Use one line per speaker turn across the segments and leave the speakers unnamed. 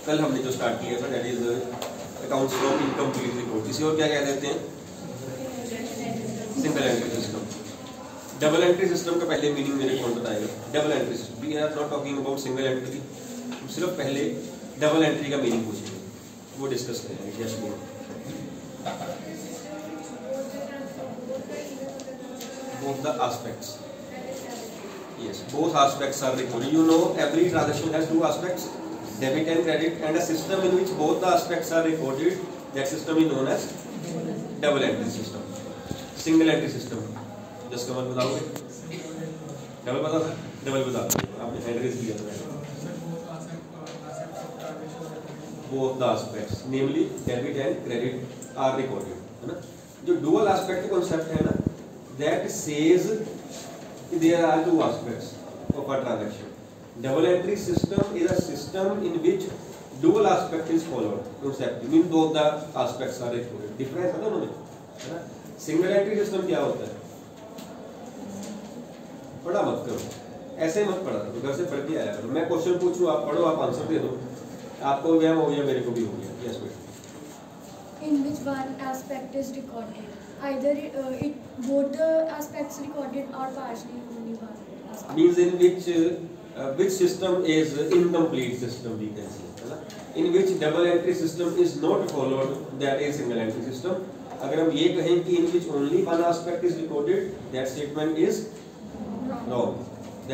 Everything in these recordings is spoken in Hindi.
कल हमने जो स्टार्ट किया था that is accounts from incomplete report, इसी और क्या कह देते हैं, single entry system. Double entry system का पहले मीनिंग मेरे कौन बताएगा? Double entry system, we are not talking about single entry, सिर्फ पहले डबल एंट्री का मीनिंग पूछेंगे, वो डिस्कस करेंगे। Yes both the aspects, yes, both aspects are recorded. You know every transaction has two aspects, debit and credit, and a system in which both the aspects are recorded, that system is known as double entry system. Single entry system just कमल बताओगे? डबल बता था, डबल बता आपने हैंड रेज किया था। both the aspects namely debit and credit are recorded, है ना। जो dual aspect concept है ना, that says there are two aspects of a transaction. Double entry system is a system in which dual aspect is followed. Concept means both the aspects are recorded. Difference है दोनों में, है ना। Single entry system क्या होता है? पढ़ा मत करो, ऐसे मत पढ़ा करो, घर से पढ़ के आया करो। मैं क्वेश्चन पूछूं, आप पढ़ो, आप आंसर दे दो, आपको व्यायाम हो गया, मेरे को भी हो गया। यस बेटा।
In which one aspect is recorded? Either it both the aspects recorded or partially only one aspect.
Means in which system is incomplete system we can say, है ना। In which double entry system is not followed, that is single entry system. अगर हम ये कहें कि in which only one aspect is recorded, that statement is wrong.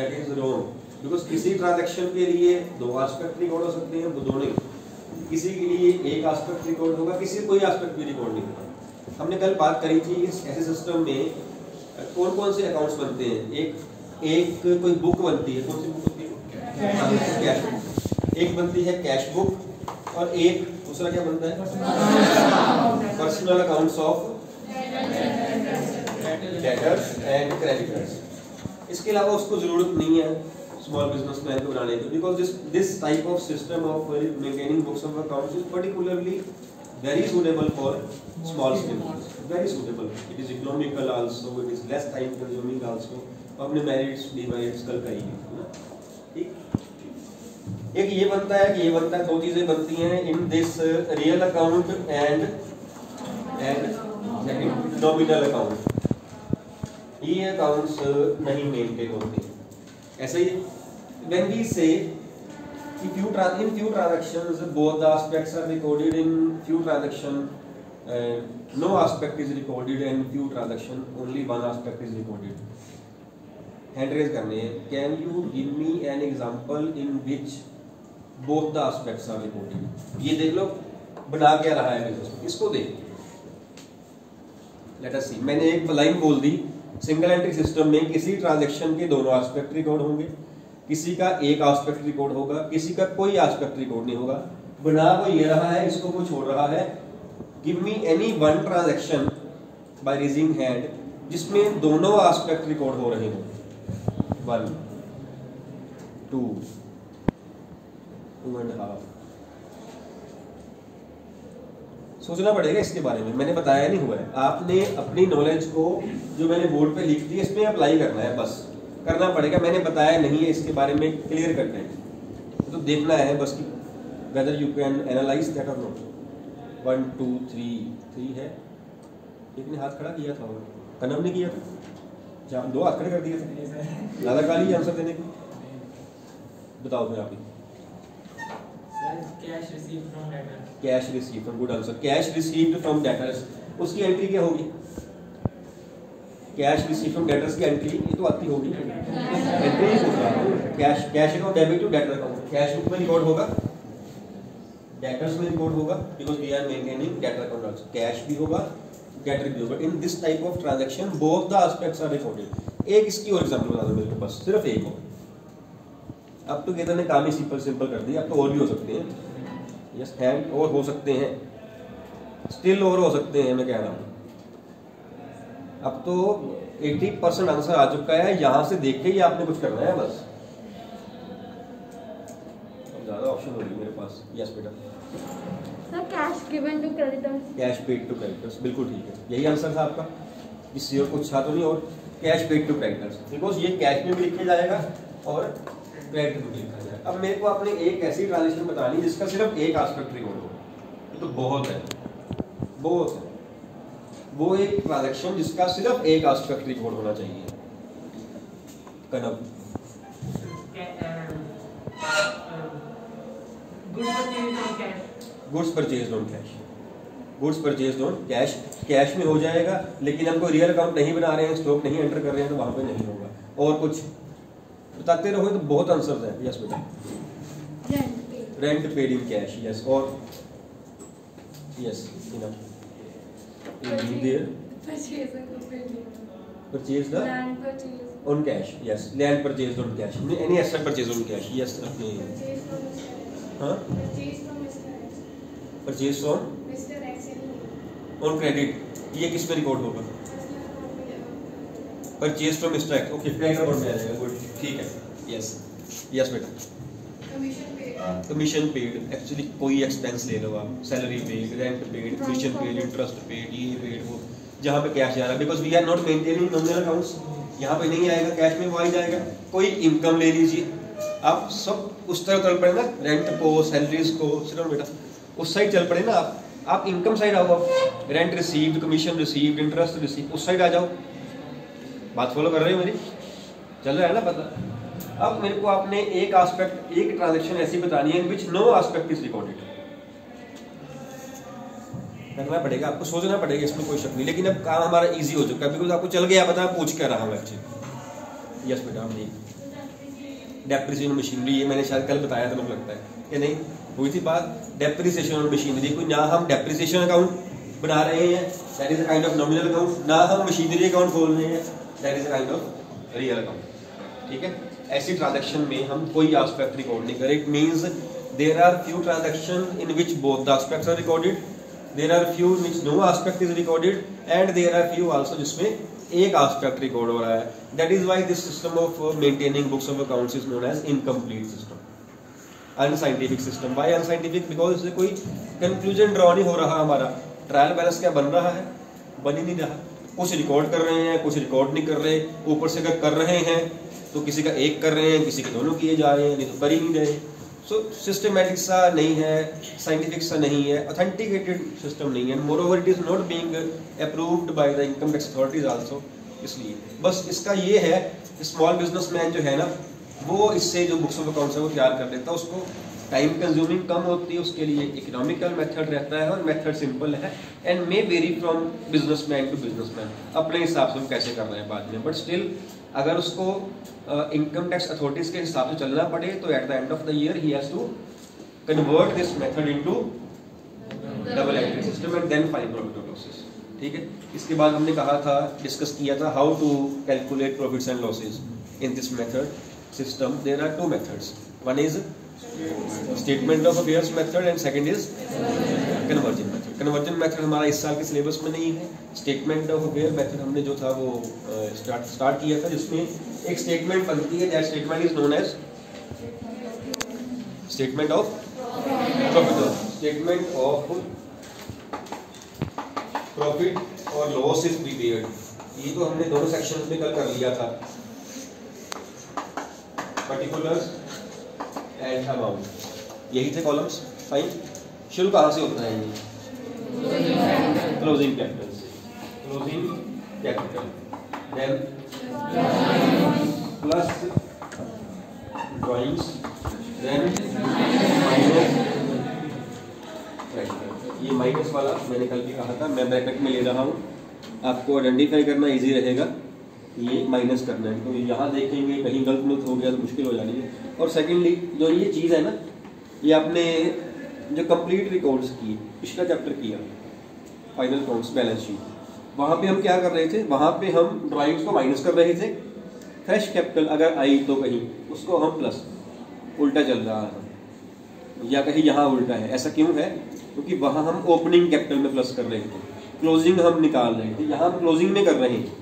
That is wrong. Because किसी ट्रांजैक्शन के लिए दो एस्पेक्ट रिकॉर्ड हो सकते हैं, दो नहीं, किसी के लिए एक एस्पेक्ट रिकॉर्ड होगा, किसी कोई एस्पेक्ट भी रिकॉर्ड नहीं होगा। हमने कल बात करी थी इस ऐसे सिस्टम में कौन कौन से अकाउंट्स बनते हैं। एक कोई बुक बनती है, कौन सी बुक बनती है? Cash book. एक बनती है कैश बुक और एक दूसरा क्या बनता है? Personal accounts of debtors and creditors. इसके अलावा उसको जरूरत नहीं है स्मॉल बिजनेसमैन को बनाने की, because this type of system of maintaining books of accounts is particularly very suitable for small scale business, very suitable. It is economical also, it is less time consuming also. अपने merits demerits कल करेंगे ना। ठीक, एक ये बनता है कि ये बनता है, दो चीजें बनती हैं in this real account and nominal account। ये accounts नहीं maintain होते, ऐसे ही when we say in few transactions both the aspects are recorded, in few transactions no aspect is recorded, and few transactions only one aspect is recorded. Hand raise करने हैं। Can you give me an example in which both the aspects are recorded? ये देख लो बना क्या रहा है बिजनेस में, इसको देख। Let us see, मैंने एक लाइन बोल दी, सिंगल एंट्री सिस्टम में किसी ट्रांजैक्शन के दोनों एस्पेक्ट रिकॉर्ड होंगे, किसी का एक एस्पेक्ट रिकॉर्ड होगा, किसी का कोई एस्पेक्ट रिकॉर्ड नहीं होगा। बना वो ये रहा है, इसको वो छोड़ रहा है। Give me any one transaction by raising hand जिसमें दोनों एस्पेक्ट रिकॉर्ड हो रहे हो। 1 2 2.5। सोचना पड़ेगा इसके बारे में, मैंने बताया नहीं हुआ है। आपने अपनी नॉलेज को जो मैंने बोर्ड पे लिख दी इसमें अप्लाई करना है, बस करना पड़ेगा। मैंने बताया नहीं है इसके बारे में, क्लियर करना है, तो देखना है बस कि whether you can analyze that or not। 1 2 3 है, एक ने हाथ खड़ा किया था, कनव ने किया था, दो हाथ खड़े कर दिए थे। ज़्यादा काली आंसर देने की बताओ फिर आप ही। Cash received from, good answer. Cash received from debtors, उसकी एंट्री क्या होगी? कैश रिसीव फ्रॉम डेटर्स की एंट्री ये तो आती होगी, एंट्री होगा cash account debit to debtor account. Cash book में रिकॉर्ड होगा, डेटर्स में रिकॉर्ड होगा, because we are maintaining debtor account also. Cash भी होगा, डेटर भी होगा। In this type of transaction both the aspects are recorded. एक इसकी और एग्जांपल बता दो मेरे को, बस सिर्फ एक हो। अब तो कहते हैं काम ही सिंपल कर दिया, अब तो और भी हो सकते हैं। यस, हैंड और हो सकते हैं, स्टिल और हो सकते हैं, मैं कह रहा हूँ। अब तो 80% आंसर आ चुका है, यहां से देख के ही आपने कुछ करना है बस। ज्यादा ऑप्शन होगी मेरे पास। यस बेटा।
Sir cash given to creditors,
cash paid to creditors, बिल्कुल ठीक है, यही आंसर था आपका। इससे और कुछ था तो नहीं, और cash paid to creditors, because ये कैश में भी लिखा जाएगा और क्रेडिट में भी लिखा जाएगा। अब मेरे को आपने एक ऐसी ट्रांजेक्शन बतानी जिसका सिर्फ एक एस्पेक्ट रिकॉर्ड हो, तो बहुत है, बहुत है। वो एक ट्रांजैक्शन जिसका सिर्फ एक एस्पेक्ट रिकॉर्ड होना चाहिए। कनव goods purchased on cash, goods purchased on cash, cash में हो जाएगा, लेकिन हम कोई रियल अकाउंट नहीं बना रहे हैं, स्टॉक नहीं एंटर कर रहे हैं, तो वहां पे नहीं होगा। और कुछ बताते रहो तो बहुत आंसर्स हैं। यस बेटा, rent paid in cash, yes. और yes purchase the on cash, yes, land purchase on cash, any asset purchase on cash, yes. अपने हाँ, परचेज फ्रॉम ऑन क्रेडिट, ये किस पे रिकॉर्ड होगा? Purchase from mister X, okay, credit record में आ जाएगा, गुड, ठीक है, यस यस बेटा। कमीशन पेड, एक्चुअली कोई एक्सपेंस ले लो आप, salary paid, rent paid, commission paid, interest paid, ये पेड, वो जहाँ पे कैश जा रहा है, because we are not maintaining nominal accounts, यहाँ पे नहीं आएगा, कैश में वो आ जाएगा। कोई इनकम ले लीजिए आप, सब उस तरह चल पड़े ना, रेंट को, सैलरीज को, सुनो बेटा, उस साइड चल पड़े ना आप इनकम साइड आओ, आप rent received, commission received, interest received, उस साइड आ जाओ। बात फॉलो कर रहे हो मेरी? चल रहा है ना पता? अब मेरे को आपने एक एस्पेक्ट, एक ट्रांजैक्शन ऐसी बतानी है in which no aspect is recorded. करना पड़ेगा आपको, सोचना पड़ेगा, इसमें कोई शक नहीं, लेकिन अब काम हमारा इजी हो चुका है, बिकॉज आपको चल गया पता, पूछ कर रहा हूँ एक्चुअली। यस बेटा, नहीं डेप्रिसिएशन मशीनरी, ये मैंने शायद कल बताया था, मुझे लगता है कि नहीं हुई थी बात। डेप्रिसिएशन ऑन मशीनरी, कोई ना हम डेप्रिसिएशन अकाउंट बना रहे हैं, that is a kind of nominal account, ना हम मशीनरी अकाउंट खोल रहे हैं, that is a kind of real account. ठीक है, ऐसी ट्रांजैक्शन में हम कोई एस्पेक्ट रिकॉर्ड नहीं करें। It means there are few transaction in which both the aspects are recorded, there are few in which no aspect is recorded, and there are few also जिसमें एक एस्पेक्ट रिकॉर्ड हो रहा है। That is why this system of maintaining books of accounts is known as incomplete system, unscientific system. Why unscientific? Because इससे कोई कंक्लूजन ड्रॉ नहीं हो रहा हमारा। ट्रायल बैलेंस क्या बन रहा है? बन ही नहीं रहा। कुछ रिकॉर्ड कर रहे हैं, कुछ रिकॉर्ड नहीं कर रहे, ऊपर से अगर कर रहे हैं तो किसी का एक कर रहे हैं, किसी के दोनों किए जा रहे हैं, नहीं तो कर ही नहीं रहे। सो सिस्टमैटिक सा नहीं है, साइंटिफिक सा नहीं है, ऑथेंटिकेटेड सिस्टम नहीं है, more over it is not being approved by the income tax authorities also. इसलिए बस इसका ये है, स्मॉल बिजनेसमैन जो है ना, वो इससे जो बुक्स ऑफ अकाउंट्स है वो तैयार कर लेता है, उसको टाइम कंज्यूमिंग कम होती है, उसके लिए इकोनॉमिकल मेथड रहता है, और मेथड सिंपल है and may vary from businessman to businessman, अपने हिसाब से हम कैसे कर रहे हैं बाद में। बट स्टिल अगर उसको इनकम टैक्स अथॉरिटीज के हिसाब से चलना पड़े तो at the end of the year ही has to convert this method into double entry system and then file profit और लॉसेस। ठीक है, इसके बाद हमने कहा था, डिस्कस किया था, how to calculate profits and losses in this method system. There are two methods, one is statement of affairs method and second is conversion method. Conversion method हमारा इस साल के सिलेबस में नहीं है। स्टेटमेंट ऑफ अफेयर मेथड हमने जो था वो स्टार्ट किया था, जिसमें एक स्टेटमेंट बनती है, that statement is known as statement of profit. Statement of profit और लॉस इज प्रिपेयर्ड। ये तो हमने दोनों सेक्शन में कल कर लिया था, पर्टिकुलर्स एंड अमाउंट, यही थे कॉलम्स। फाइन, शुरू कहाँ से होता है ये? क्लोजिंग कैपिटल से। Closing capital, then plus drawings, then minus bracket. ये माइनस वाला मैंने कल भी कहा था, मैं ब्रैकेट में ले रहा हूँ, आपको आइडेंटिफाई करना इजी रहेगा, ये माइनस करना है। तो यहाँ देखेंगे कहीं गलत मिलत हो गया तो मुश्किल हो जानी है। और सेकेंडली जो ये चीज़ है ना, ये आपने जो कंप्लीट रिकॉर्ड्स की, पिछला चैप्टर किया फाइनल अकाउंट्स बैलेंस शीट, वहाँ पे हम क्या कर रहे थे? वहाँ पे हम ड्राइंग्स को माइनस कर रहे थे, फ्रेश कैपिटल अगर आई तो कहीं उसको हम प्लस, उल्टा चल रहा है, या कहीं यहाँ उल्टा है। ऐसा क्यों है? क्योंकि वहाँ हम ओपनिंग कैपिटल में प्लस कर रहे थे, क्लोजिंग हम निकाल रहे थे, यहाँ हम क्लोजिंग में कर रहे हैं।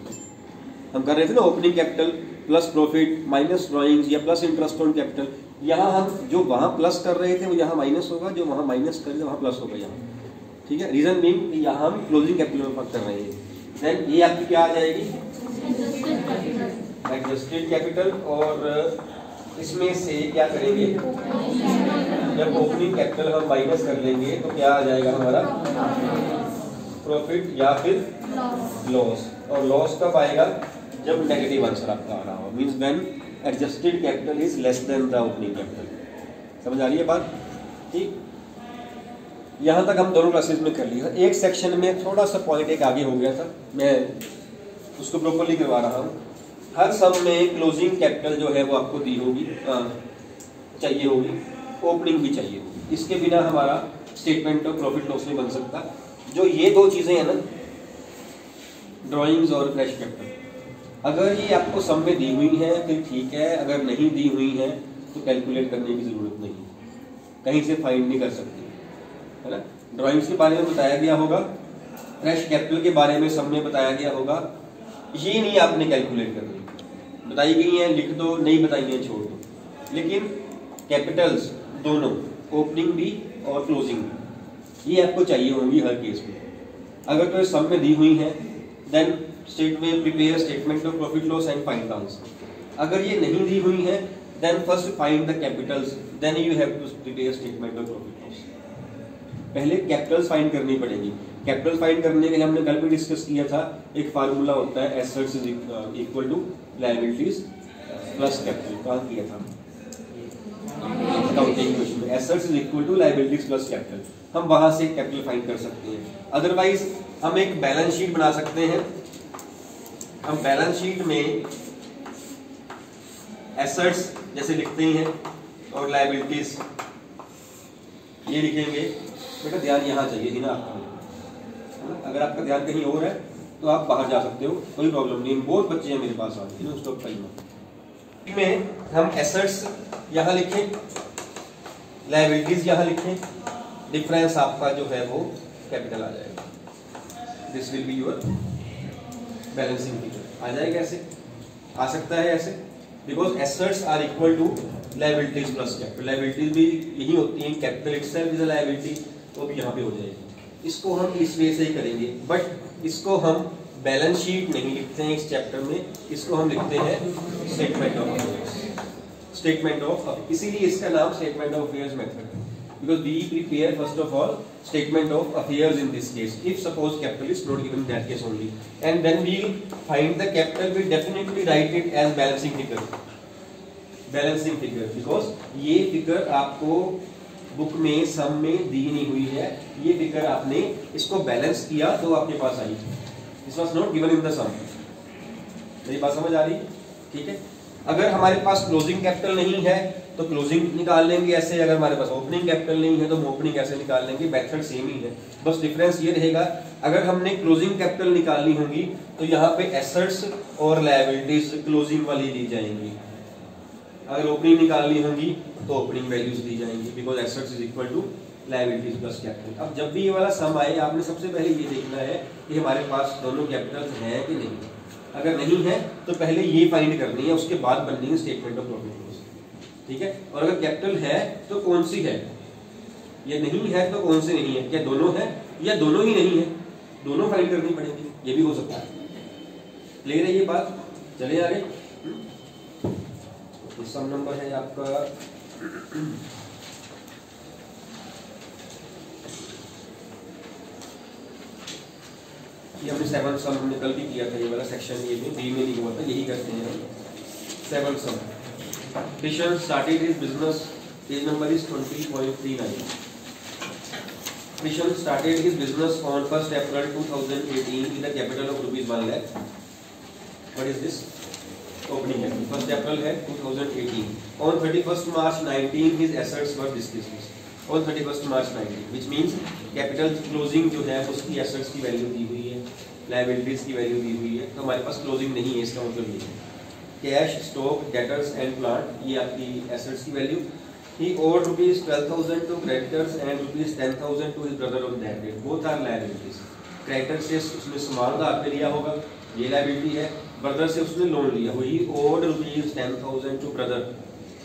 हम कर रहे थे ना opening capital plus profit minus drawings या प्लस इंटरेस्ट ऑन कैपिटल। यहाँ हम जो वहाँ प्लस कर रहे थे वो यहाँ माइनस होगा, जो वहाँ माइनस कर रहे थे वहाँ प्लस होगा यहाँ। ठीक है, रीजन बीइंग यहाँ हम क्लोजिंग कैपिटल में फर्क कर रहे हैं। देन ये आपकी क्या आ जाएगी? एडजस्टेड कैपिटल, और इसमें से क्या करेंगे, जब ओपनिंग कैपिटल हम माइनस कर लेंगे तो क्या आ जाएगा हमारा प्रॉफिट या फिर लॉस। और लॉस कब आएगा, जब नेगेटिव आंसर आपका आ रहा हो, means when adjusted capital is less than the opening capital. समझ आ रही है बात? ठीक, यहाँ तक हम दोनों क्लासेस में कर लिया। एक सेक्शन में थोड़ा सा पॉइंट एक आगे हो गया था, मैं उसको प्रॉपर्ली करवा रहा हूँ। हर सम में क्लोजिंग कैपिटल जो है वो आपको दी होगी, चाहिए होगी, ओपनिंग भी चाहिए होगी। इसके बिना हमारा स्टेटमेंट ऑफ प्रॉफिट लॉस नहीं बन सकता। जो ये दो चीज़ें हैं ना, ड्राइंग्स और फ्रेश कैपिटल, अगर ये आपको सम में दी हुई है फिर ठीक है, अगर नहीं दी हुई है तो कैलकुलेट करने की ज़रूरत नहीं, कहीं से फाइंड नहीं कर सकते, है ना। ड्राइंग्स के बारे में बताया गया होगा, फ्रेश कैपिटल के बारे में सम में बताया गया होगा, ये नहीं आपने कैलकुलेट करनी, बताई गई हैं लिख दो, नहीं बताई हैं छोड़ दो। लेकिन कैपिटल्स दोनों, ओपनिंग भी और क्लोजिंग भी, ये आपको चाहिए होंगी हर केस में। अगर तो ये सम में दी हुई है देन स्टेट में prepare statement of profit loss and find the answer. अगर ये नहीं दी हुई है then first find the capitals, then you have to prepare statement of profit loss. पहले कैपिटल्स फाइंड करनी पड़ेगी। कैपिटल फाइंड करने के लिए हमने कल भी डिस्कस किया था, एक फार्मूला होता है assets is equal to liabilities plus capital. कहाँ किया था? अकाउंटिंग क्वेश्चन में, assets is equal to liabilities plus capital. हम वहां से कैपिटल फाइंड कर सकते हैं। अदरवाइज हम एक बैलेंस शीट बना सकते हैं। हम बैलेंस शीट में एसेट्स जैसे लिखते हैं और लायबिलिटीज ये लिखेंगे। बेटा ध्यान यहाँ चाहिए थी ना आपका, अगर आपका ध्यान कहीं और है तो आप बाहर जा सकते हो, कोई प्रॉब्लम नहीं। बहुत बच्चे हैं मेरे पास आज इन स्टॉक टाइम में हम एसेट्स यहाँ लिखें, लायबिलिटीज यहाँ लिखें, डिफरेंस आपका जो है वो कैपिटल आ जाएगा। This will be your balancing figure. आ जाएगा ऐसे, आ सकता है ऐसे, because assets are equal to liabilities plus capital. Liabilities भी यही होती हैं, capital itself is a liability, तो भी यहाँ पे हो जाएगी। इसको हम इस वे से ही करेंगे, बट इसको हम बैलेंस शीट नहीं लिखते हैं इस चैप्टर में, इसको हम लिखते हैं statement of affairs. Statement of, इसीलिए इसका नाम स्टेटमेंट ऑफ अफेयर्स मेथड है, because we prepare first of all statement of affairs in this case. If suppose capital is not given in that case only, and then we find the capital, we definitely write it as balancing figure. Balancing figure, because ये फिगर आपको बुक में सम में दी नहीं हुई है, ये फिगर आपने इसको बैलेंस किया तो आपके पास आई। This was not given in the sum. मेरी बात समझ आ रही? ठीक है। अगर हमारे पास क्लोजिंग कैपिटल नहीं है तो क्लोजिंग निकाल लेंगे ऐसे, अगर हमारे पास ओपनिंग कैपिटल नहीं है तो हम ओपनिंग ऐसे निकाल लेंगे। मेथड सेम ही है, बस डिफरेंस ये रहेगा, अगर हमने क्लोजिंग कैपिटल निकालनी होगी तो यहाँ पे एसेट्स और लायबिलिटीज क्लोजिंग वाली दी जाएंगी, अगर ओपनिंग निकालनी होगी तो ओपनिंग वैल्यूज दी जाएंगी, because assets is equal to liabilities plus capital. अब जब भी ये वाला सम आए, आपने सबसे पहले ये देखना है कि हमारे पास दोनों कैपिटल्स हैं कि नहीं। अगर नहीं है तो पहले ये फाइंड करनी है, उसके बाद बननी है स्टेटमेंट ऑफ प्रॉफिट लॉस। ठीक है। और अगर कैपिटल है तो कौन सी है, या नहीं है तो कौन सी नहीं है, क्या दोनों है या दोनों ही नहीं है, दोनों फाइंड करनी पड़ेगी, ये भी हो सकता है। क्लियर है ये बात? चलिए आगे। सम नंबर है आपका ये हमने 7 सम हमने कल भी किया था, ये वाला सेक्शन ये में बी में नहीं हुआ था, यही करते हैं हम 7 सम। Christian started his business, his number is 20.39. Christian started his business on 1st April 2018 with a capital of rupees 1 lakh. What is this? Opening capital. 1st April है 2018. On 31st March 19 his assets were disbursed. On 31st March 19, which means capital closing जो है उसकी assets की वैल्यू दी हुई है, liabilities की वैल्यू दी हुई है, तो हमारे पास closing नहीं है, इसका मतलब ये है। Cash, stock, debtors and plant, ये आपकी एसेट्स की value. He owed rupees 12,000 to creditors and rupees 10,000 to his brother on that date, both are liabilities. Creditor से उसने सामान उधार पे लिया होगा, ये लायबिलिटी है। ब्रदर से उसने लोन लिया, वही ओड रुपीज 10,000 टू ब्रदर।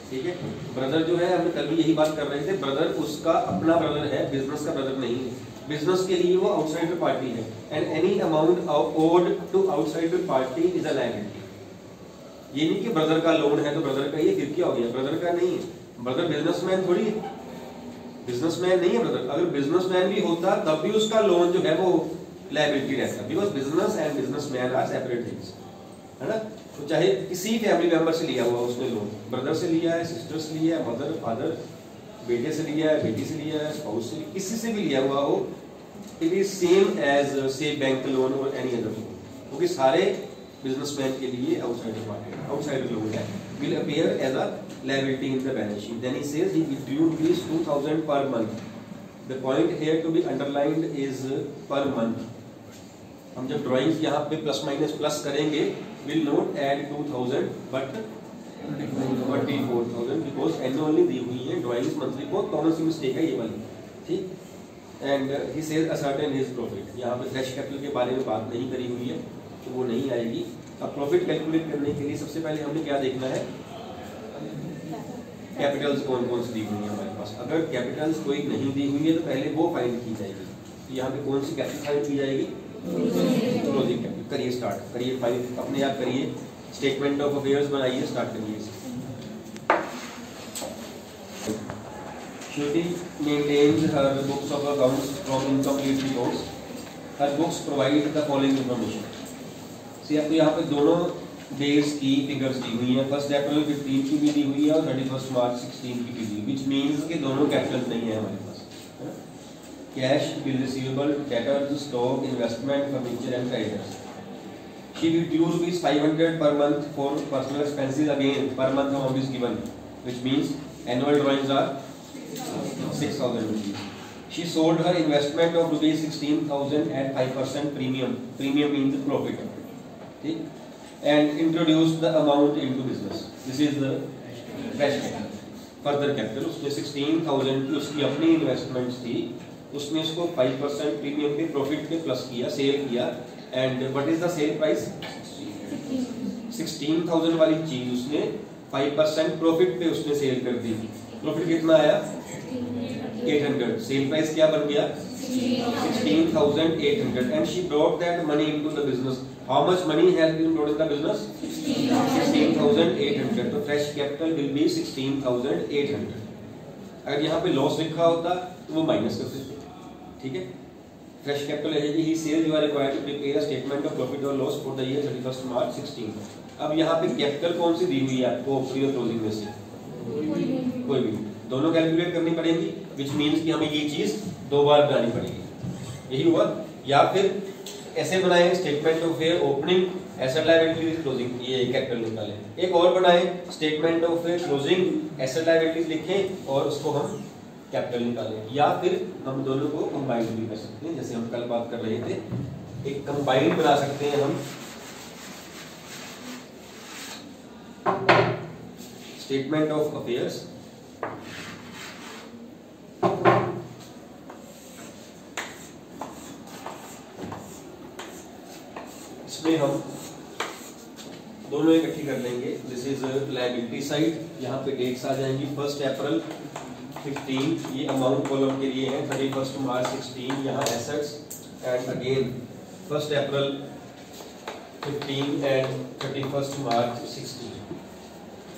ठीक है। ब्रदर जो है, हमने कल भी यही बात कर रहे थे, ब्रदर उसका अपना ब्रदर है, बिजनेस का ब्रदर नहीं है। बिजनेस के लिए वो आउटसाइडर पार्टी है, and any amount owed to outsider party is a liability. ये नहीं कि ब्रदर का लोन है तो ब्रदर का ये फिर क्या हो गया, ब्रदर का नहीं है, ब्रदर बिजनेसमैन थोड़ी है, बिजनेसमैन नहीं है ब्रदर। अगर बिजनेसमैन भी होता तब भी उसका लोन जो है वो लायबिलिटी रहता, because business and businessman are separate things, है ना। तो चाहे किसी फैमिली मेंबर से लिया हुआ उसने लोन, ब्रदर से लिया है, सिस्टर से लिया है, मदर फादर, बेटे से लिया है, बेटी से लिया है, स्पाउस से, किसी से भी लिया हुआ हो, इट इज सेम एज से बैंक लोन और एनी अदर लोन, क्योंकि सारे बिजनेसमैन के लिए आउटसाइड लोन है, will appear as a liability in the balance sheet. Then he says he withdrew rupees 2000 per month. The point here to be underlined is per month. हम जब ड्राइंग्स यहाँ पे प्लस माइनस प्लस करेंगे, will not add 2000 but 24,000 because annually दी हुई है, ड्राइंग्स मंथली को कौन सी मिस्टेक है ये वाली, ठीक। And he says ascertain his profit. यहाँ पे फ्रेश कैपिटल के बारे में बात नहीं करी हुई है तो वो नहीं आएगी। अब प्रॉफिट कैलकुलेट करने के लिए सबसे पहले हमें क्या देखना है, कैपिटल्स कौन कौन सी दी हुई है हमारे पास। अगर कैपिटल्स कोई नहीं दी हुई है तो पहले वो फाइंड की जाएगी। तो यहाँ पे कौन सी कैपिटल फाइंड की जाएगी, क्लोजिंग कैपिटल। करिए स्टार्ट, करिए फाइल अपने आप करिए, स्टेटमेंट ऑफ अफेयर्स बनाइए, स्टार्ट करिए। Shruti maintains her books of accounts from incomplete reports. Her books provide the following information. See, आपको यहाँ पे दोनों डेज की फिगर्स दी हुई हैं, 1 अप्रैल 15 की भी दी हुई है और 31 मार्च 16 की भी दी हुई, which means कि दोनों कैपिटल नहीं है हमारे पास। Cash, bill receivable, debtors, stock, investment, furniture and creditors. She withdrew rupees 500 per month for personal expenses. Again, per month amount is given, which means annual drawings are 6,000 rupees. She sold her investment of rupees 16,000 at 5% premium. Premium means profit, ठीक, and introduced the amount into business. This is the fresh capital. Further capital, उसने 16,000 की उसकी अपनी इन्वेस्टमेंट्स थी, उसने उसको 5% प्रीमियम पे प्रॉफिट पे प्लस किया, सेल किया। And what is the sale price, 16,000 वाली चीज उसने 5% प्रॉफिट पे उसने सेल कर दी। प्रॉफिट कितना आया, 800। सेल प्राइस क्या बन गया, 16,800। And she brought that money into the business. How much money has been brought in the business, 16,800। तो फ्रेश कैपिटल विल बी 16,800। अगर यहाँ पे लॉस लिखा होता तो वो माइनस कर देते, ठीक है। फ्रेश कैपिटल रहेगी, he sells you are required to prepare a statement of profit और loss for the year 31 March 16। अब यहाँ पे कैपिटल कौन सी दी हुई है आपको, ओपनिंग और क्लोजिंग में से कोई भी, दोनों कैलकुलेट करनी पड़ेगी, विच मीन्स कि हमें ये चीज 2 बार बनानी पड़ेगी। यही हुआ। या फिर ऐसे बनाए statement of fair opening, asset liabilities, closing, ये कैपिटल निकालें। एक और बनाए statement of fair closing, asset liabilities लिखें और उसको हम कैपिटल निकालें। या फिर हम दोनों को कंबाइंड भी कर सकते हैं, जैसे हम कल बात कर रहे थे, एक कंबाइंड बना सकते हैं हम स्टेटमेंट ऑफ अफेयर्स। इसमें हम दोनों इकट्ठी कर लेंगे। दिस इज लायबिलिटी साइड, यहाँ पे डेट्स आ जाएंगी, 1 अप्रैल 15, ये अमाउंट कॉलम के लिए है, 31 मार्च 16 यहाँ assets, and again 1 April 15 and 31 March 16।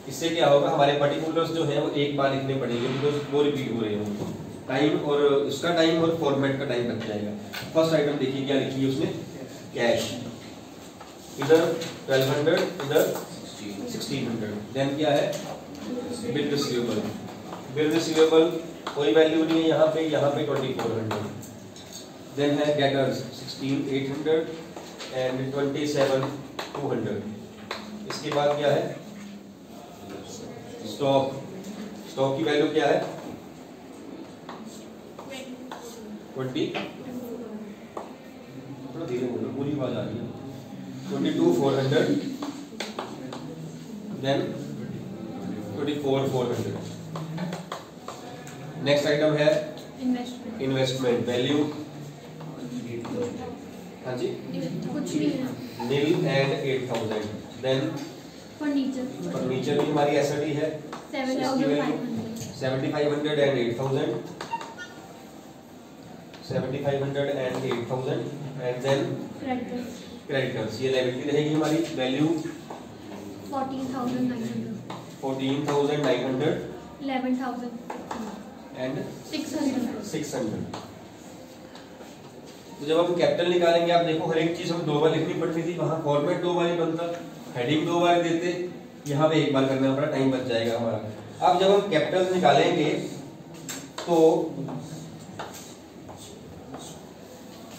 इससे क्या होगा, हमारे पर्टिकुलर्स जो हैं वो एक बार लिखने पड़ेंगे, बिकॉज वो रिपीट हो रहे हैं, टाइम और उसका टाइम और फॉर्मेट का टाइम बच जाएगा। फर्स्ट आइटम देखिए क्या लिखी है उसने, कैश, इधर 1200, इधर 1600। देन क्या है, बिल रिसीवेबल, बिल रिसीवेबल कोई वैल्यू नहीं है यहाँ पे 2400। देन है डेटर्स 16,800 एंड 27,200। इसके बाद क्या है, स्टॉक, स्टॉक की वैल्यू क्या है 20, थोड़ा धीरे बोलो पूरी आवाज आ रही है, 22,400। देन 24,400। नेक्स्ट आइटम है इन्वेस्टमेंट, वैल्यू हाँ जी
कुछ नहीं है,
nil and 8,000। Then
furniture,
furniture भी हमारी एसेट ही है, 7,500 and 8,000, 7,500 and 8,000। And then creditors, ये लायबिलिटी रहेगी हमारी, वैल्यू
14,900
14,900
11,000
एंड
600
तो जब हम कैपिटल निकालेंगे आप देखो हर एक चीज हम 2 बार लिखनी पड़ती थी, वहां फॉर्मेट 2 बार ही बनता, हेडिंग 2 बार देते, यहाँ पे 1 बार करना पड़ा, टाइम बच जाएगा हमारा। अब जब हम कैपिटल निकालेंगे तो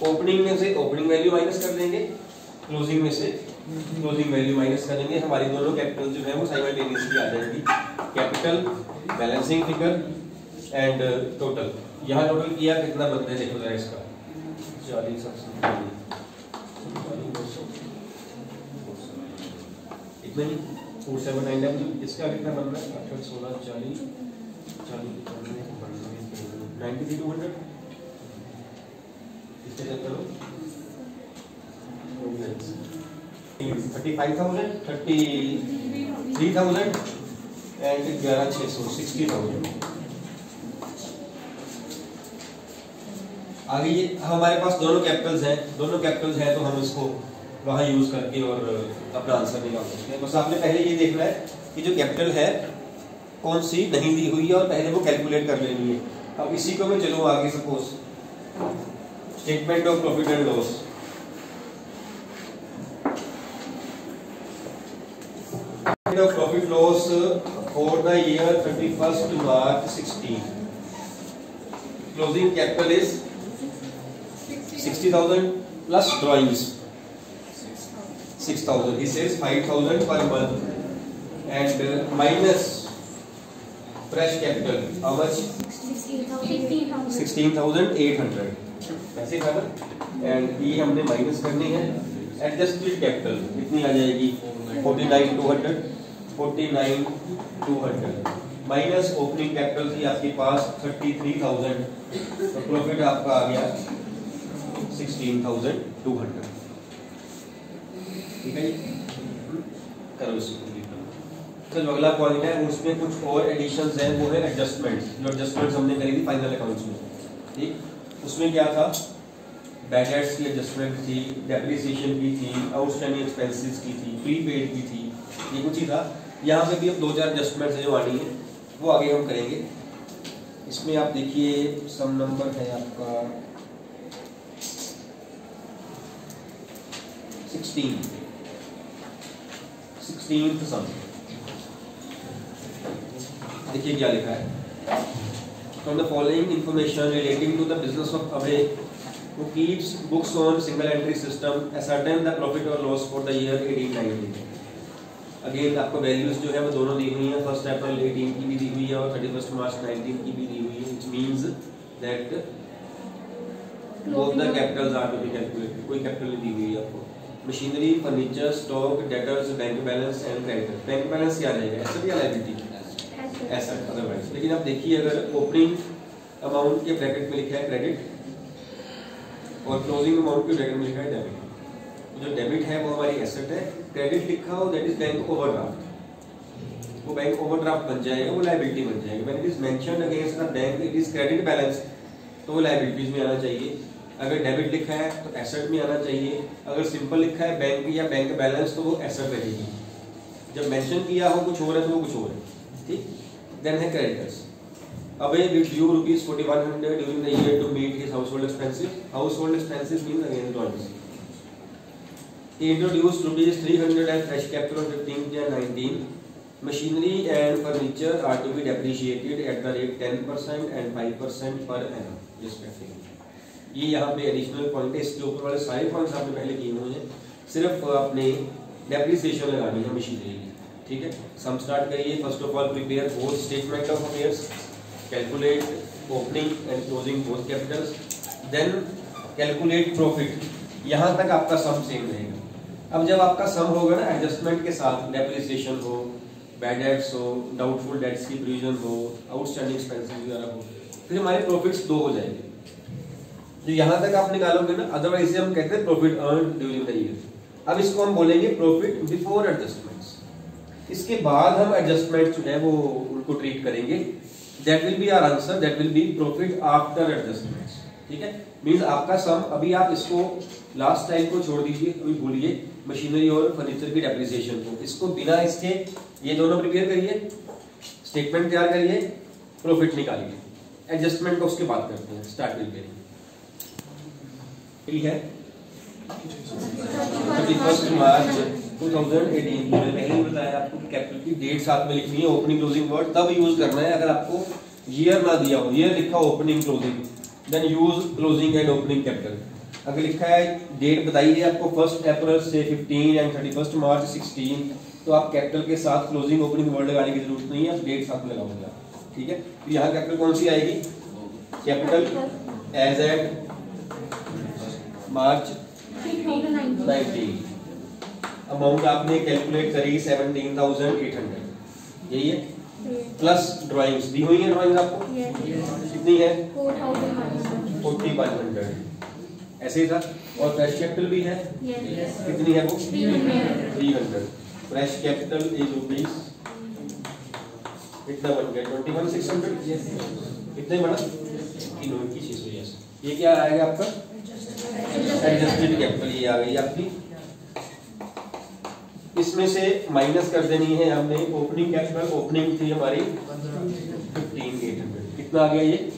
ओपनिंग में से ओपनिंग वैल्यू माइनस कर देंगे, क्लोजिंग में से क्लोजिंग वैल्यू माइनस करेंगे, हमारी दोनों कैपिटल जो है वो साइमल्टेनियसली आ जाएगी। Capital, balancing figure and total. यहाँ टोटल किया कितना बनता है देखो जरा इसका 40 इतना ही 4799 इसका कितना बन रहा है 8 16 40 93,200 इसके चेक करो 35,000 33,000 एंड 11,600 60,000। आगे ये हमारे पास दोनों कैपिटल्स हैं तो हम इसको वहां यूज करके और अपना आंसर निकाल सकते हैं। बस आपने पहले ये देखना है कि जो कैपिटल है कौन सी नहीं दी हुई है और पहले वो कैलकुलेट कर लेनी है। अब इसी को मैं चलो आगे suppose statement of profit and loss, of profit loss for the year 31st March 16. Closing capital is 60,000 plus drawings 6,000. He says 5,000 per month and minus fresh capital. How much? 16,800. ऐसे था ना? And ये हमने माइनस करनी है। Adjusted capital कितनी आ जाएगी? 49,200 माइनस ओपनिंग कैपिटल थी आपके पास 33,000 तो प्रॉफिट आपका आ गया 16,200। ठीक है जी, करो इसको। तो जो अगला पॉइंट है उसमें कुछ और एडिशंस हैं, वो है एडजस्टमेंट्स। जो एडजस्टमेंट्स हमने करी थी फाइनल अकाउंट्स में, ठीक, उसमें क्या था, बैड डेट्स की एडजस्टमेंट थी, डेप्रिसिएशन की थी, आउटस्टैंडिंग एक्सपेंसेस की थी, प्रीपेड की थी, ये कुछ ही था। यहाँ पे भी अब 2-4 एडजस्टमेंट्स जो आनी है वो आगे हम करेंगे। इसमें आप देखिए सम नंबर है आपका 16th सम। देखिए क्या लिखा है, from the following information relating to the business of अवे who keeps books on single entry system ascertain the profit or loss for the year 1890। Again आपको वैल्यूज जो है वो दोनों दी हुई हैं, 1 अप्रैल 18 की भी दी हुई है और 31 मार्च 19 की भी दी हुई है, which means that both the capitals are to be calculated. कोई कैपिटल नहीं दी हुई है आपको। Machinery, furniture, stock, debtors, bank balance and creditor. Bank balance क्या रहेगा, एसेट या लायबिलिटी? Asset otherwise. लेकिन आप देखिए अगर ओपनिंग अमाउंट के ब्रैकेट में लिखा है क्रेडिट और क्लोजिंग अमाउंट के ब्रैकेट में लिखा है डेबिट, जो डेबिट है वो हमारी एसेट है, क्रेडिट लिखा हो दैट इज बैंक ओवरड्राफ्ट, वो बैंक ओवरड्राफ्ट बन जाएगा, वो लायबिलिटी बन जाएगी। When it is mentioned against the bank it is credit balance तो वो लायबिलिटीज में आना चाहिए। अगर डेबिट लिखा है तो एसेट में आना चाहिए। अगर सिंपल लिखा है बैंक या बैंक बैलेंस तो वो एसेट रहेगी। जब मेंशन किया हो कुछ और है तो वो कुछ और है, ठीक। देन है creditors. Away with due rupees 4,100 during the year to meet his household expenses. Household expenses means again drawings. He introduced rupees 300 as fresh capital on 15th and 19th. Machinery and furniture are to be depreciated at the rate 10% and 5% per annum respectively. ये यहाँ पे एडिशनल पॉइंट है। इसके ऊपर वाले सारे पॉइंट्स आपने पहले किए हुए हैं, सिर्फ आपने डेप्रिसिएशन लगानी है मशीनरी की, ठीक है। सम स्टार्ट करिए। First of all prepare both statement of affairs, calculate opening and closing both capitals, then calculate profit। यहाँ तक आपका सम सेम रहेगा। अब जब आपका सम होगा ना एडजस्टमेंट के साथ, डेप्रिसिएशन हो, बैड डेट्स हो, डाउटफुल डेट्स की प्रोविजन हो, आउटस्टैंडिंग एक्सपेंसेस वगैरह हो, फिर हमारे प्रॉफिट्स 2 हो जाएंगे। जो यहाँ तक आप निकालोगे ना, अदरवाइज हम कहते हैं profit earn during the year. अब इसको हम बोलेंगे प्रॉफिट बिफोर एडजस्टमेंट्स। इसके बाद हम एडजस्टमेंट जो है वो उनको ट्रीट करेंगे। That will be our answer. That will be profit after adjustments. ठीक है, मींस आपका सम, अभी आप इसको लास्ट टाइम को छोड़ दीजिए, अभी भूलिए मशीनरी और फर्नीचर की डेप्रिसिएशन को, इसको बिना इसके ये दोनों प्रिपेयर करिए, स्टेटमेंट तैयार करिए, प्रॉफिट निकालिए, एडजस्टमेंट को उसके बाद करते हैं, स्टार्ट प्रिपेयरिंग। ठीक है, 31 मार्च 2018 मैंने पहले ही बताया आपको कि कैपिटल की डेट साथ में लिखनी है, ओपनिंग क्लोजिंग वर्ड तब यूज करना है अगर आपको ईयर ना दिया हो, ईयर लिखा हो opening closing, then use closing and opening capital. अगर लिखा है डेट बताई है आपको 1 अप्रैल से 15 एंड 31 मार्च 16, तो आप कैपिटल के साथ क्लोजिंग ओपनिंग वर्ड लगाने की जरूरत नहीं है, आप डेट साथ में लगाओगे आप। ठीक है, तो यहाँ कैपिटल कौन सी आएगी, capital as at March 19, amount आपने कैलकुलेट करी 17,800, यही है, प्लस ड्राइंग्स दी हुई है, ड्राइंग्स आपको कितनी है 4,500, ऐसे ही था, और फ्रेश कैपिटल भी है, कितनी है वो 300, फ्रेश कैपिटल इज रुपीज कितना बन गया 21,600, कितने बना 3,600, ये क्या आएगा आपका एडजस्टेड कैपिटल, ये आ गई आपकी। इसमें से माइनस कर देनी है हमने ओपनिंग कैपिटल, ओपनिंग थी हमारी 15,800, कितना आ गया ये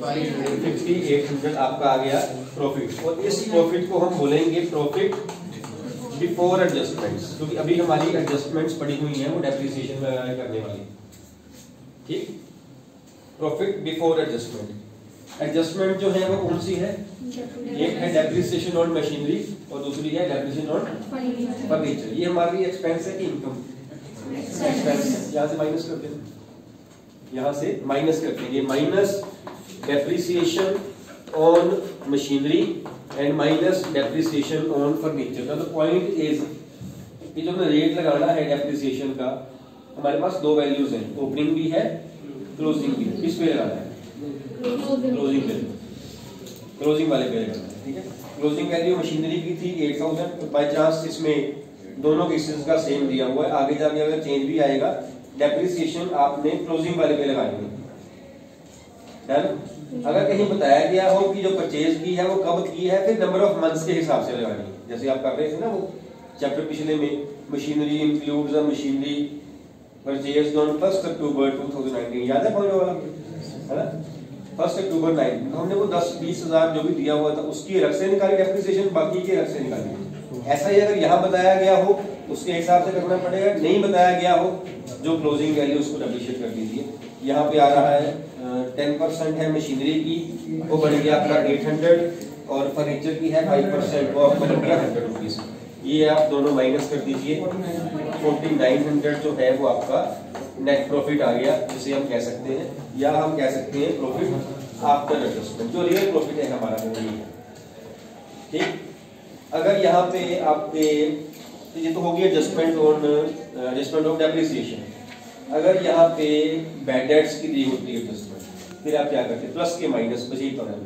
5,800 आपका आ गया प्रॉफिट, और इस प्रॉफिट को हम बोलेंगे प्रॉफिट बिफोर एडजस्टमेंट्स, क्योंकि अभी हमारी एडजस्टमेंट्स पड़ी हुई हैं वो डेप्रिसिएशन करने वाली। ठीक, प्रॉफिट बिफोर एडजस्टमेंट, एडजस्टमेंट जो है वो कौन सी है, एक है डेप्रिसिएशन ऑन मशीनरी और दूसरी है डेप्रिसिएशन ऑन फर्नीचर। ये हमारी एक्सपेंस है कि इनकम, एक्सपेंस, यहाँ से माइनस करते हैं, यहाँ से माइनस करते हैं, ये minus depreciation on machinery and minus depreciation on furniture. का तो पॉइंट इज कि जो रेट लगाना है डेप्रिसिएशन का, हमारे पास दो वैल्यूज हैं, ओपनिंग भी है क्लोजिंग भी है, किस पे लगाना है क्लोजिंग पे, क्लोजिंग वाले पे लगाना है। ठीक है, क्लोजिंग वैल्यू मशीनरी की थी 8,000, बाय चांस इसमें दोनों केसेस का सेम दिया हुआ है, आगे जाके अगर चेंज भी आएगा डेप्रिसिएशन आपने क्लोजिंग वाले पे लगानी है। डन, अगर कहीं बताया गया हो कि जो परचेज की है वो कब की है, फिर नंबर ऑफ मंथ्स के हिसाब से लगानी है, जैसे आप कर रहे थे ना वो चैप्टर पिछले में, machinery includes the machinery purchased on 1 अक्टूबर 2019, याद है पॉइंट वाला, है ना 1 अक्टूबर 9, तो हमने वो 10-20 हजार जो भी दिया हुआ था उसकी अलग से निकाली डेप्रिसिएशन, बाकी की अलग से निकाली। ऐसा ही अगर यहाँ बताया गया हो उसके हिसाब से करना पड़ेगा, नहीं बताया गया हो जो क्लोजिंग वैल्यू उसको डेप्रिशिएट कर दीजिए। यहाँ पे आ रहा है 10% है मशीनरी की, वो बढ़ गया आपका 800, और फर्नीचर की है 5%, वो आपको बढ़ गया 100 रुपीज। ये आप दोनों माइनस कर दीजिए, 4900 जो है वो आपका नेट प्रॉफिट आ गया, जिसे हम कह सकते हैं, या हम कह सकते हैं प्रॉफिट आफ्टर एडजस्टमेंट, जो रियल प्रॉफिट है हमारा वो ये है। ठीक, अगर यहाँ पे आपके, तो ये तो हो गया एडजस्टमेंट ऑफ डेप्रिसिएशन। अगर यहाँ पे बैड डेट्स की दी होती है एडजस्टमेंट, फिर आप क्या करते हैं, प्लस के माइनस बस यही पढ़ा है,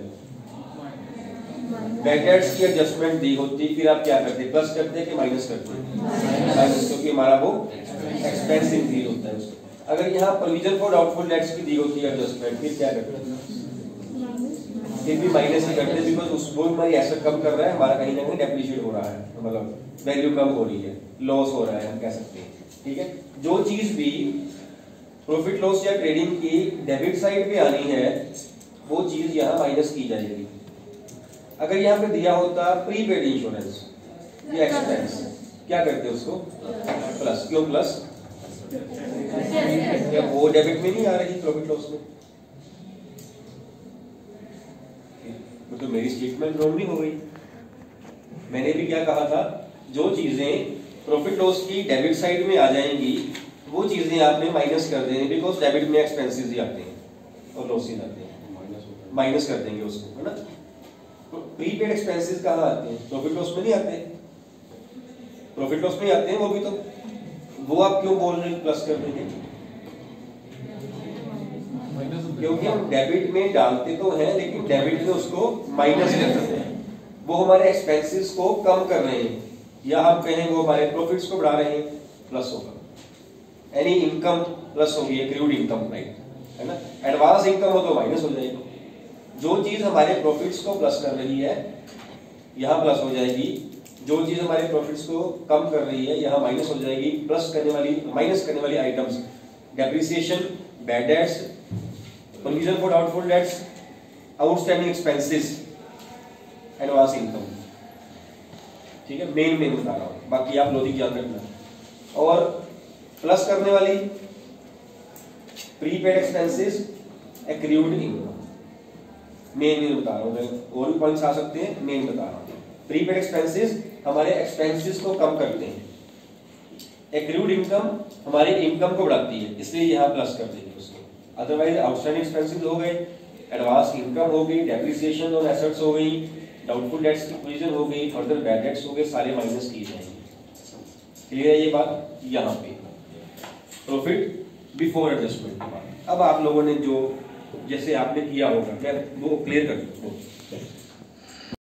बैड डेट्स की एडजस्टमेंट दी होती, फिर आप क्या करते हैं, प्लस करते हैं कि माइनस करते हैं, माइनस, क्योंकि हमारा वो एक्सपेंस इंक्रीज होता है उसको। अगर यहाँ प्रोविजन फॉर डाउटफुल डेट्स की दी होती है एडजस्टमेंट, फिर क्या करते हैं, फिर भी माइनस ही करते हैं, बिकॉज उसको हमारी एसेट कम कर रहा है, हमारा कहीं ना कहीं डेप्रिशिएट हो रहा है, मतलब वैल्यू कम हो रही है, लॉस हो रहा है, हम कह सकते हैं। ठीक है, जो चीज भी प्रॉफिट लॉस या ट्रेडिंग की डेबिट साइड पे आनी है वो चीज यहाँ माइनस की जाएगी। अगर यहाँ पे दिया होता प्रीपेड इंश्योरेंस या एक्सपेंस, क्या करते हैं उसको प्लस, क्यों प्लस, क्या वो डेबिट में नहीं आ रही प्रॉफिट लॉस में, तो मेरी स्टेटमेंट रॉन्ग नहीं हो गई। मैंने भी क्या कहा था, जो चीजें प्रॉफिट लॉस की डेबिट साइड में आ जाएंगी वो चीजें आपने माइनस कर देनी, बिकॉज डेबिट में एक्सपेंसेस ही आते हैं और लॉसेस आते हैं, माइनस कर देंगे उसको, है ना। तो प्रीपेड एक्सपेंसेस कहाँ आते हैं, प्रॉफिट लॉस में नहीं आते, प्रॉफिट लॉस में आते हैं वो भी, तो वो आप क्यों बोल रहे हैं प्लस कर देंगे, क्योंकि हम डेबिट में डालते तो हैं लेकिन डेबिट में उसको माइनस कर देते हैं, वो हमारे एक्सपेंसेस को कम कर रहे हैं, या हम कहें वो हमारे प्रॉफिट्स को बढ़ा रहे हैं, प्लस होगा। एनी इनकम प्लस होगी, एक्रूड इनकम, राइट, है ना। एडवांस इनकम हो तो माइनस हो जाएगा, जो चीज हमारे प्रॉफिट्स को प्लस कर रही है यहाँ प्लस हो जाएगी, जो चीज हमारे प्रॉफिट्स को कम कर रही है यहाँ माइनस हो जाएगी। माइनस करने वाली items depreciation, bad debts, provision for doubtful debts, outstanding expenses, advance income. ठीक है, मेन बता रहा हूँ, बाकी आप लॉजिक याद रखना। और प्लस करने वाली prepaid expenses, accrued income, main बता रहा हूँ। और भी पॉइंट्स आ सकते हैं, मेन बता रहा हूँ। प्रीपेड एक्सपेंसेस हमारे एक्सपेंसेस को कम करते हैं, एक्रूड इनकम हमारी इनकम को बढ़ाती है, इसलिए यहाँ प्लस कर देंगे उसको। अदरवाइज आउटस्टैंडिंग एक्सपेंसेस हो गए, एडवांस इनकम हो गई, डेप्रिसिएशन और एसेट्स हो गई, डाउटफुल डेट्स की प्रोविजन हो गई, फर्दर बैड डेट्स हो गए, सारे माइनस किए जाएंगे। क्लियर है ये बात? यहाँ पे प्रॉफिट बिफोर एडजस्टमेंट के बाद। अब आप लोगों ने जो जैसे आपने किया होगा, क्या वो क्लियर कर दो।